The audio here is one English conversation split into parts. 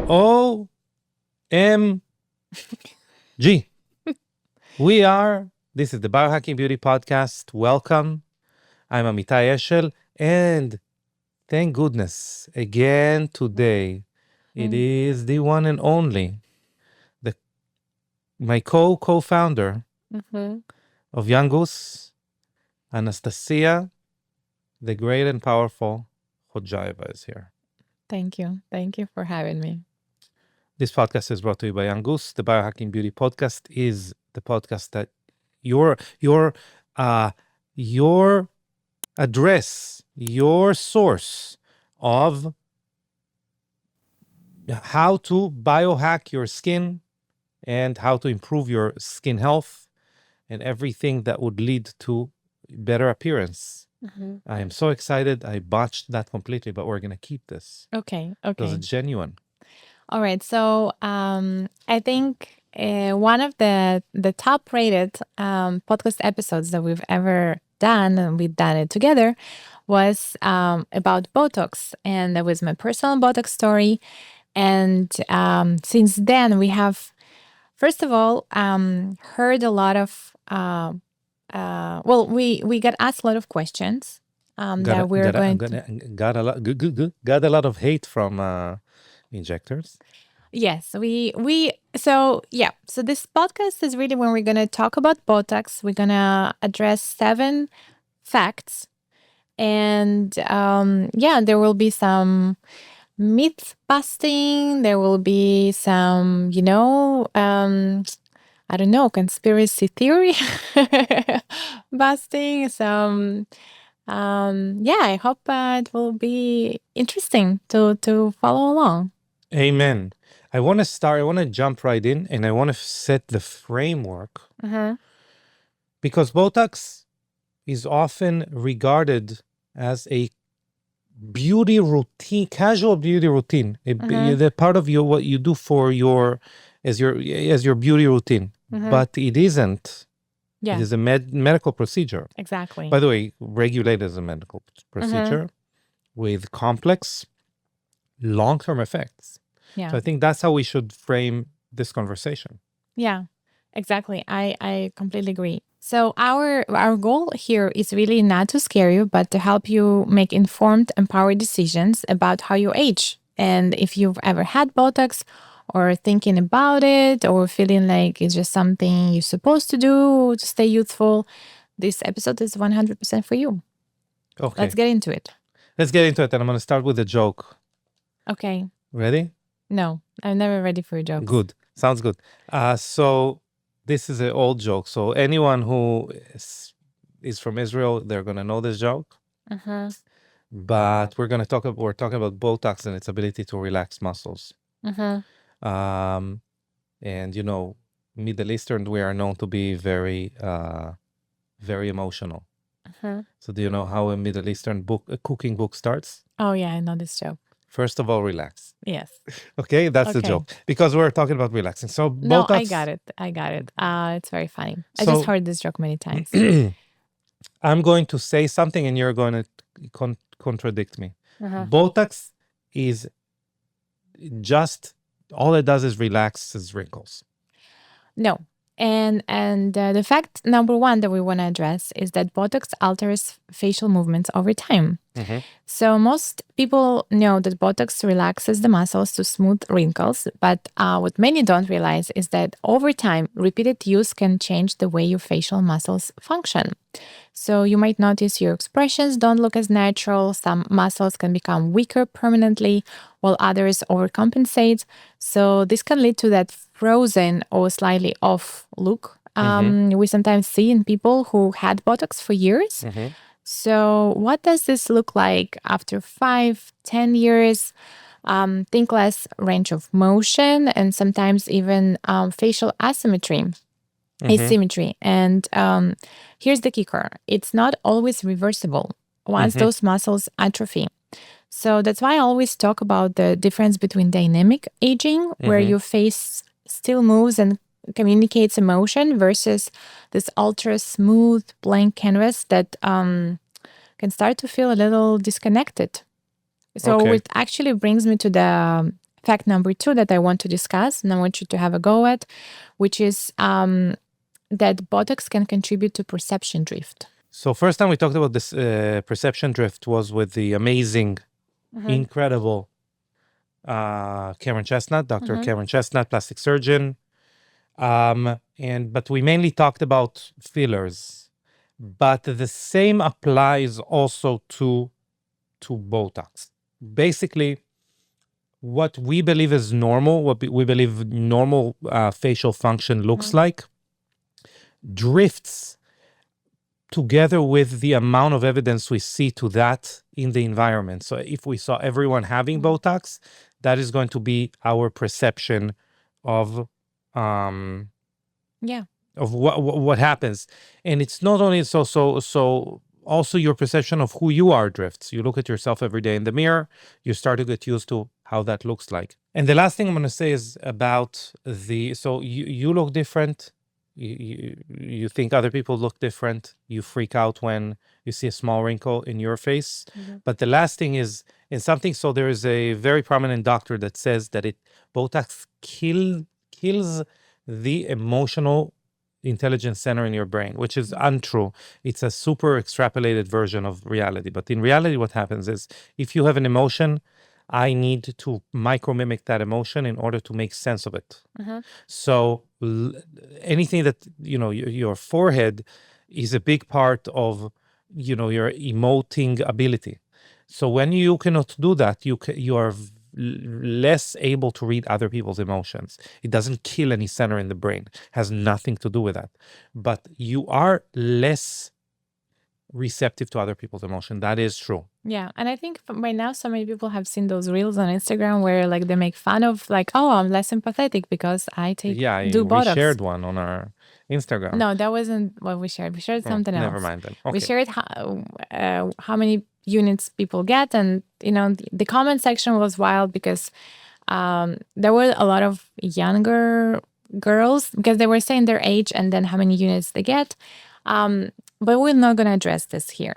This is the Biohacking Beauty podcast. Welcome. I'm Amitai Eshel, and thank goodness, again today, it is the one and only, my co-founder of Young Goose, Anastasia, the great and powerful Khodzhaeva is here. Thank you. Thank you for having me. This podcast is brought to you by Young Goose. The Biohacking Beauty podcast is the podcast that your address, your source of how to biohack your skin and how to improve your skin health and everything that would lead to better appearance. I am so excited. I botched that completely, but we're going to keep this. Okay. Because it's genuine. All right. So I think one of the top rated podcast episodes that we've ever done, and we've done it together, was about Botox. And that was my personal Botox story. And since then, we have, first of all, heard a lot of, we got asked a lot of questions got a lot of hate from injectors. Yes, so this podcast is really when we're going to talk about Botox. We're going to address 7 facts. And there will be some myth busting. There will be some, I don't know, conspiracy theory busting. Some, I hope it will be interesting to follow along. Amen. I want to jump right in, and I want to set the framework because Botox is often regarded as a beauty routine, casual beauty routine. The part of what you do for your beauty routine, but it isn't. Yeah. It is a medical procedure. Exactly. By the way, regulated as a medical procedure with complex long-term effects. Yeah. So I think that's how we should frame this conversation. Yeah, exactly. I completely agree. So our goal here is really not to scare you, but to help you make informed, empowered decisions about how you age. And if you've ever had Botox or thinking about it or feeling like it's just something you're supposed to do to stay youthful, this episode is 100% for you. Okay. Let's get into it. And I'm going to start with a joke. Okay. Ready? No, I'm never ready for a joke. Good. Sounds good. So this is an old joke. So anyone who is from Israel, they're going to know this joke. But we're talking about Botox and its ability to relax muscles. And Middle Eastern, we are known to be very, very emotional. So do you know how a Middle Eastern cooking book starts? Oh yeah, I know this joke. First of all, relax. Yes. Okay, that's the joke. Because we're talking about relaxing. So Botox... No, I got it. It's very funny. I just heard this joke many times. I'm going to say something and you're going to contradict me. Botox is just... all it does is relaxes wrinkles. No. And the fact number 1 that we want to address is that Botox alters facial movements over time. So most people know that Botox relaxes the muscles to smooth wrinkles, but what many don't realize is that over time, repeated use can change the way your facial muscles function. So you might notice your expressions don't look as natural. Some muscles can become weaker permanently, while others overcompensate. So this can lead to that frozen or slightly off look we sometimes see in people who had Botox for years. So what does this look like after 5-10 years? Think less range of motion and sometimes even facial asymmetry. And here's the kicker. It's not always reversible once those muscles atrophy. So that's why I always talk about the difference between dynamic aging, where your face still moves and communicates emotion, versus this ultra smooth blank canvas that can start to feel a little disconnected. So it actually brings me to the fact number 2 that I want to discuss and I want you to have a go at, which is that Botox can contribute to perception drift. So first time we talked about this perception drift was with the amazing, incredible Cameron Chestnut, Dr. Cameron Chestnut, plastic surgeon. But we mainly talked about fillers. But the same applies also to Botox. Basically, what we believe is normal, what we believe normal facial function looks like, drifts together with the amount of evidence we see to that in the environment. So if we saw everyone having Botox, that is going to be our perception of what happens. And it's not only so also your perception of who you are drifts. You look at yourself every day in the mirror, you start to get used to how that looks like. And the last thing I'm going to say is about so you look different. You think other people look different. You freak out when you see a small wrinkle in your face. But the last thing is in something. So there is a very prominent doctor that says that Botox kills the emotional intelligence center in your brain, which is untrue. It's a super extrapolated version of reality. But in reality, what happens is if you have an emotion, I need to micro-mimic that emotion in order to make sense of it. So anything that, your forehead is a big part of, your emoting ability. So when you cannot do that, you are less able to read other people's emotions. It doesn't kill any center in the brain. It has nothing to do with that. But you are less receptive to other people's emotion. That is true. Yeah. And I think by now so many people have seen those reels on Instagram where like they make fun of like, oh, I'm less empathetic because I do Botox. We shared one on our Instagram. No, that wasn't what we shared. We shared something else. Never mind then. Okay. We shared how many units people get, and the comment section was wild because there were a lot of younger girls because they were saying their age and then how many units they get. But we're not going to address this here.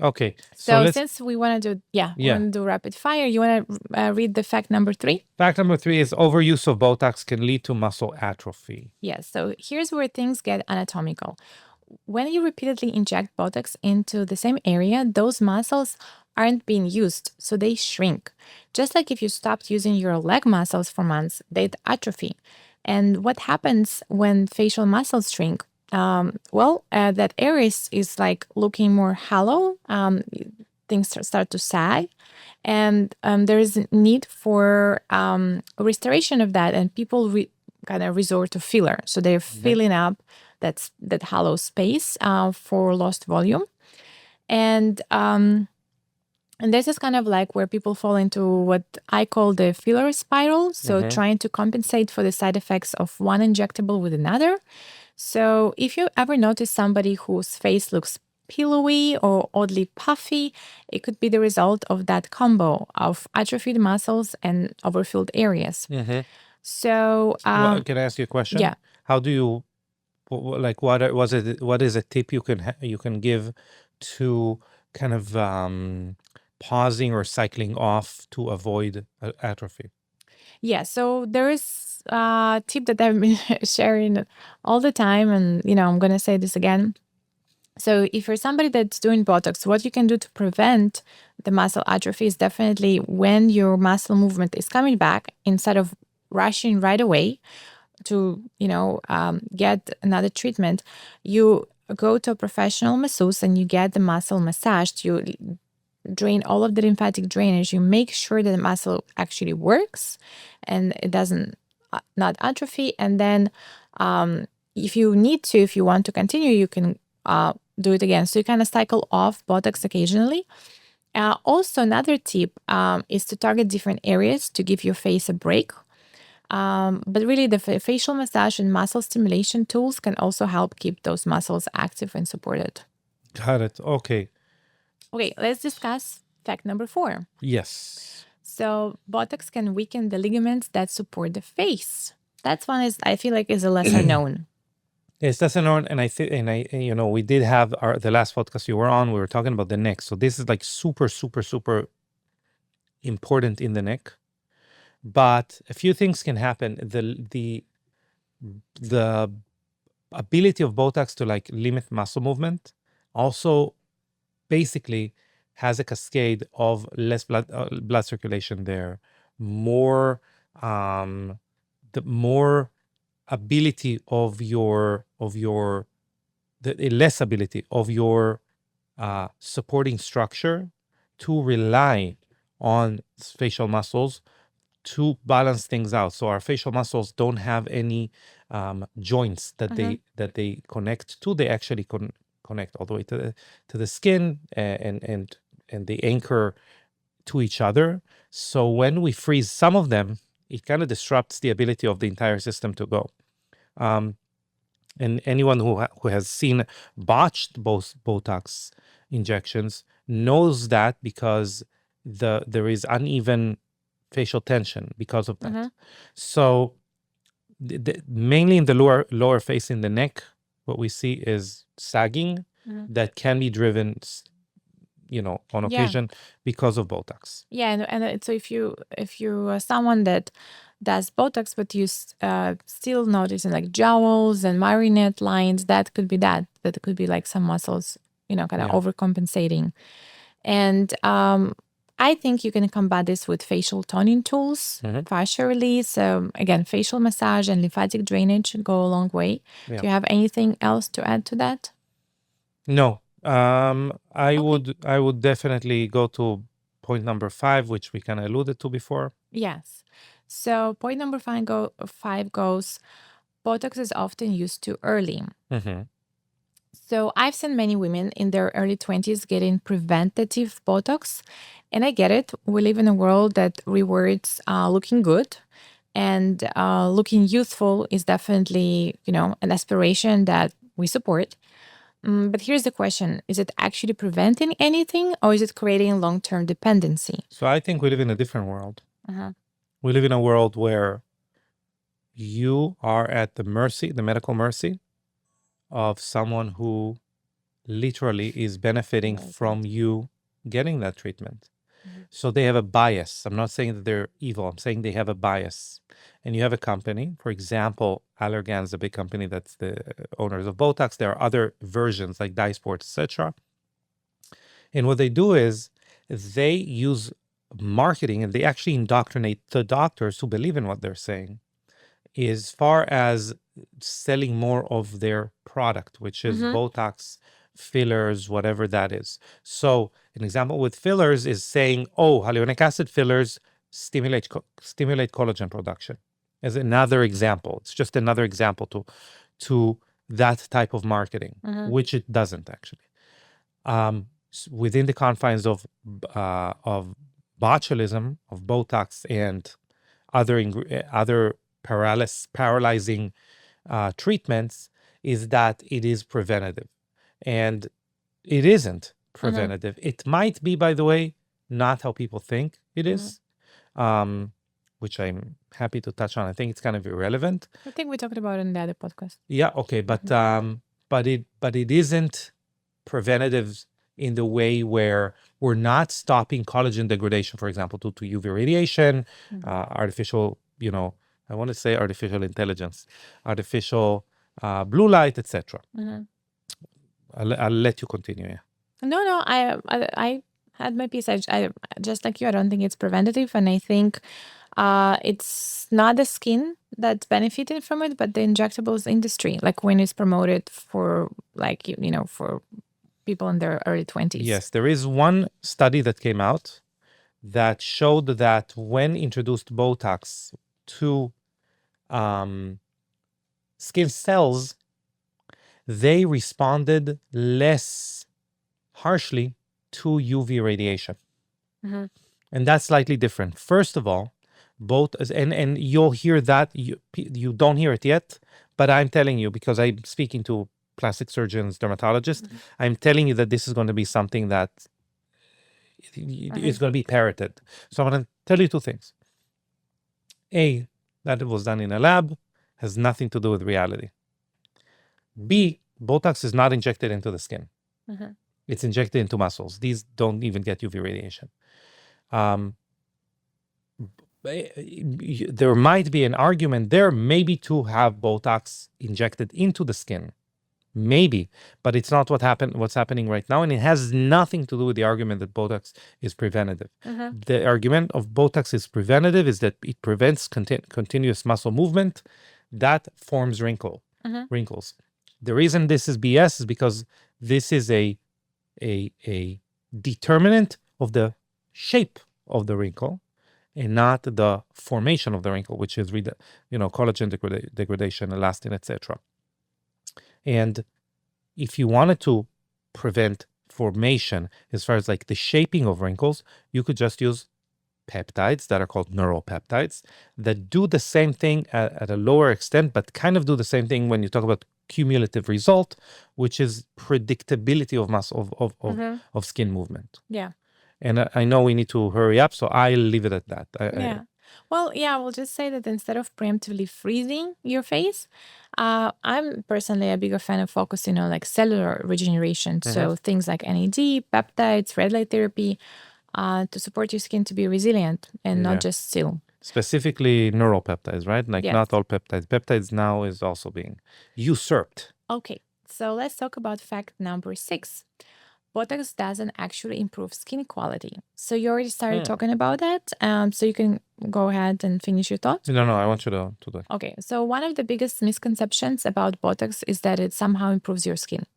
Okay. So since we want to do, we want to do rapid fire, you want to read the fact number 3? Fact number 3 is overuse of Botox can lead to muscle atrophy. Yes. So here's where things get anatomical. When you repeatedly inject Botox into the same area, those muscles aren't being used, so they shrink. Just like if you stopped using your leg muscles for months, they'd atrophy. And what happens when facial muscles shrink? That area is like looking more hollow. Things start to sag, and there is a need for restoration of that. And people kind of resort to filler, so they're filling up that hollow space for lost volume, and this is kind of like where people fall into what I call the filler spiral. So trying to compensate for the side effects of one injectable with another. So if you ever notice somebody whose face looks pillowy or oddly puffy, it could be the result of that combo of atrophied muscles and overfilled areas. So can I ask you a question? Yeah. How do you what is a tip you can give to kind of pausing or cycling off to avoid atrophy? Yeah, so there is a tip that I've been sharing all the time, and I'm going to say this again. So if you're somebody that's doing Botox, what you can do to prevent the muscle atrophy is definitely when your muscle movement is coming back, instead of rushing right away to, get another treatment, you go to a professional masseuse and you get the muscle massaged. You drain all of the lymphatic drainage. You make sure that the muscle actually works and it doesn't not atrophy. And then if you want to continue, you can do it again. So you kind of cycle off Botox occasionally. Also, another tip is to target different areas to give your face a break. But really, the facial massage and muscle stimulation tools can also help keep those muscles active and supported. Got it. Okay. Okay, let's discuss fact number 4. Yes. So Botox can weaken the ligaments that support the face. That's one I feel like is a lesser known. Yes, that's known, and we did have the last podcast you were on. We were talking about the neck, so this is like super, super, super important in the neck But a few things can happen. The ability of Botox to like limit muscle movement also basically has a cascade of less blood circulation there, more the more ability of your the less ability of your supporting structure to rely on facial muscles to balance things out. So our facial muscles don't have any joints that they connect to. They actually connect all the way to the skin and they anchor to each other. So when we freeze some of them, it kind of disrupts the ability of the entire system to go. And anyone who has seen botched Botox injections knows that because there is uneven facial tension because of that. So mainly in the lower face, in the neck, what we see is sagging that can be driven, on occasion because of Botox. Yeah, and so if you are someone that does Botox, but you still noticing like jowls and marionette lines, that could be that could be like some muscles, kind of overcompensating. And I think you can combat this with facial toning tools, fascia release. So again, facial massage and lymphatic drainage go a long way. Do you have anything else to add to that? No. I would definitely go to point number 5, which we kind of alluded to before. Yes. So point number 5 goes, Botox is often used too early. So I've seen many women in their early 20s getting preventative Botox. And I get it. We live in a world that rewards looking good. And looking youthful is definitely, an aspiration that we support. But here's the question. Is it actually preventing anything, or is it creating long-term dependency? So I think we live in a different world. We live in a world where you are at the medical mercy of someone who literally is benefiting from you getting that treatment. So they have a bias. I'm not saying that they're evil. I'm saying they have a bias. And you have a company, for example, Allergan is a big company that's the owners of Botox. There are other versions like Dysport, etc. And what they do is they use marketing and they actually indoctrinate the doctors who believe in what they're saying as far as selling more of their product, which is Botox, fillers, whatever that is. So an example with fillers is saying, hyaluronic acid fillers stimulate collagen production. As another example, it's just another example to that type of marketing, which it doesn't actually. Within the confines of botulism, of Botox and other paralyzing treatments, is that it is preventative. And it isn't preventative. It might be, by the way, not how people think it is, which I'm happy to touch on. I think it's kind of irrelevant. I think we talked about it in the other podcast. Yeah, okay, but it isn't preventative in the way where we're not stopping collagen degradation, for example, due to UV radiation, artificial, I want to say artificial intelligence, artificial blue light, etc. I'll let you continue. Yeah. No, I had my piece. I just like you. I don't think it's preventative, and I think it's not the skin that's benefiting from it, but the injectables industry. Like when it's promoted for for people in their early 20s. Yes, there is one study that came out that showed that when introduced Botox to skin cells, they responded less harshly to UV radiation. And that's slightly different. First of all, and you'll hear that, you don't hear it yet, but I'm telling you, because I'm speaking to plastic surgeons, dermatologists, I'm telling you that this is going to be something that is going to be parroted. So I'm going to tell you two things. A, that it was done in a lab, has nothing to do with reality. B, Botox is not injected into the skin. It's injected into muscles. These don't even get UV radiation. there might be an argument there, maybe to have Botox injected into the skin. Maybe, but it's not what's happening right now. And it has nothing to do with the argument that Botox is preventative. The argument of Botox is preventative is that it prevents continuous muscle movement that forms wrinkles. The reason this is BS is because this is a determinant of the shape of the wrinkle and not the formation of the wrinkle, which is collagen degradation, elastin, etc. And if you wanted to prevent formation as far as like the shaping of wrinkles, you could just use peptides that are called neuropeptides that do the same thing at a lower extent, but kind of do the same thing when you talk about cumulative result, which is predictability of muscle of skin movement. Yeah. And I know we need to hurry up, so I'll leave it at that. We'll just say that instead of preemptively freezing your face, I'm personally a bigger fan of focusing on like cellular regeneration. So things like NAD, peptides, red light therapy, to support your skin to be resilient and not just still. Specifically neuropeptides, right? Like not all peptides. Peptides now is also being usurped. Okay, so let's talk about fact number 6. Botox doesn't actually improve skin quality. So you already started talking about that. So you can go ahead and finish your thoughts. No, I want you to do that. Okay, so one of the biggest misconceptions about Botox is that it somehow improves your skin.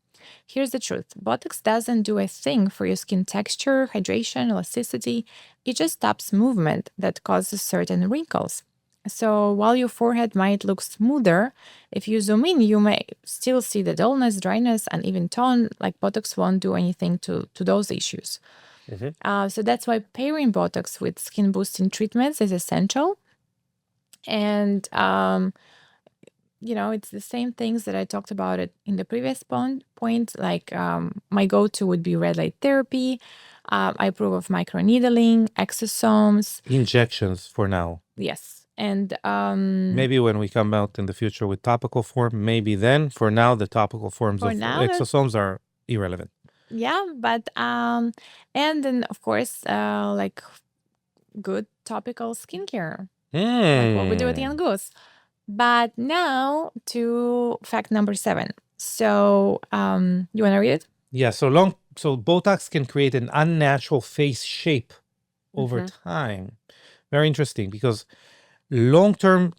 Here's the truth. Botox doesn't do a thing for your skin texture, hydration, elasticity. It just stops movement that causes certain wrinkles. So while your forehead might look smoother, if you zoom in, you may still see the dullness, dryness, and even tone. Like Botox won't do anything to those issues. So that's why pairing Botox with skin boosting treatments is essential. And it's the same things that I talked about it in the previous point. Like my go-to would be red light therapy. I approve of microneedling, exosomes. Injections for now. Yes. And maybe when we come out in the future with topical form, maybe then. For now, the topical forms of exosomes are irrelevant. Yeah, but and then of course, like good topical skincare, like what we do at Young Goose. But now to fact number 7. So you want to read it? Yeah. So Botox can create an unnatural face shape over time. Very interesting because long-term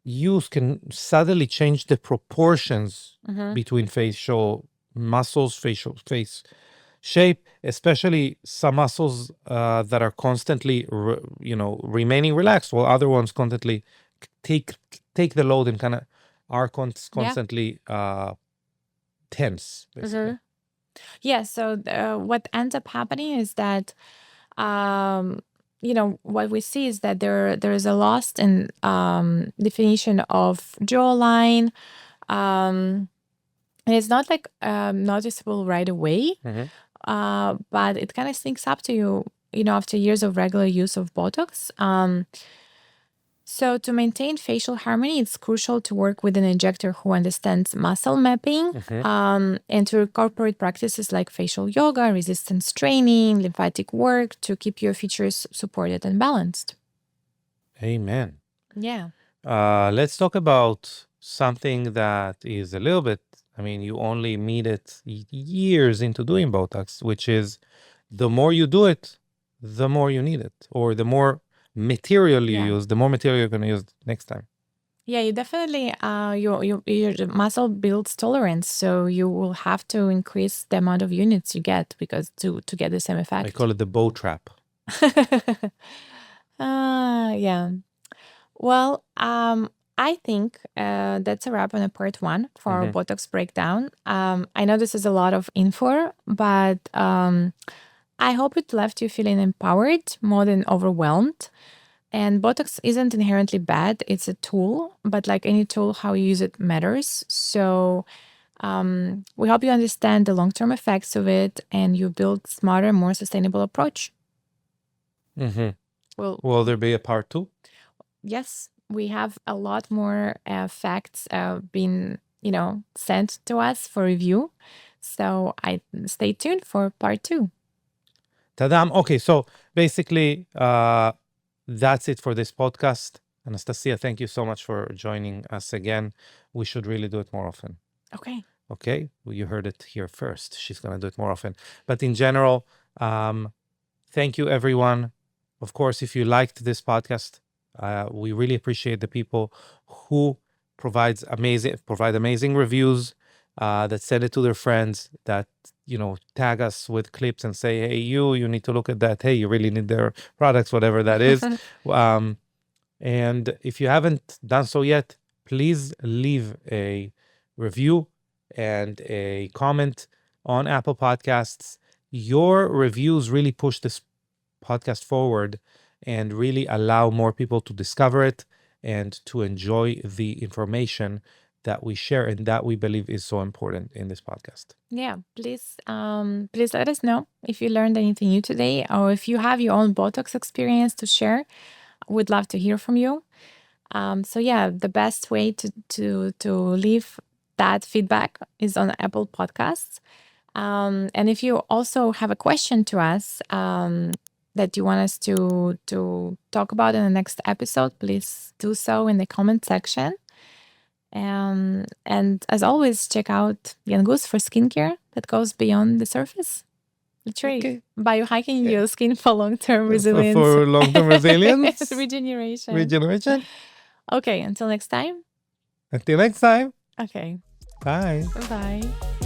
use can suddenly change the proportions between facial muscles, facial face shape, especially some muscles that are constantly, remaining relaxed, while other ones constantly take the load and kind of are constantly tense, basically. Yeah. So what ends up happening is that what we see is that there is a loss in definition of jawline. And it's not like noticeable right away, but it kind of sneaks up to you, after years of regular use of Botox. So to maintain facial harmony, it's crucial to work with an injector who understands muscle mapping and to incorporate practices like facial yoga, resistance training, lymphatic work to keep your features supported and balanced. Amen. Yeah. Let's talk about something that is a little bit, you only meet it years into doing Botox, which is the more you do it, the more you need it, or the more material you use, the more material you're going to use next time. Yeah, you definitely, your muscle builds tolerance, so you will have to increase the amount of units you get because to get the same effect. I call it the bow trap. Yeah. Well, I think that's a wrap on a part 1 for our Botox breakdown. I know this is a lot of info, but I hope it left you feeling empowered more than overwhelmed. And Botox isn't inherently bad. It's a tool, but like any tool, how you use it matters. So we hope you understand the long-term effects of it and you build smarter, more sustainable approach. Will there be a part 2? Yes, we have a lot more facts being, sent to us for review. So stay tuned for part 2. Tadam. Okay, so basically, that's it for this podcast. Anastasia, thank you so much for joining us again. We should really do it more often. Okay. Okay, well, you heard it here first. She's going to do it more often. But in general, thank you, everyone. Of course, if you liked this podcast, we really appreciate the people who provide amazing reviews, that send it to their friends, that tag us with clips and say, hey, you need to look at that. Hey, you really need their products, whatever that is. And if you haven't done so yet, please leave a review and a comment on Apple Podcasts. Your reviews really push this podcast forward and really allow more people to discover it and to enjoy the information that we share and that we believe is so important in this podcast. Yeah, please let us know if you learned anything new today, or if you have your own Botox experience to share. We'd love to hear from you. So yeah, the best way to leave that feedback is on Apple Podcasts. And if you also have a question to us that you want us to talk about in the next episode, please do so in the comment section. And as always, check out Yangus for skincare that goes beyond the surface. Literally, okay. Biohacking your skin for long-term resilience. For long-term resilience. Regeneration. Okay, until next time. Until next time. Okay. Bye. Bye.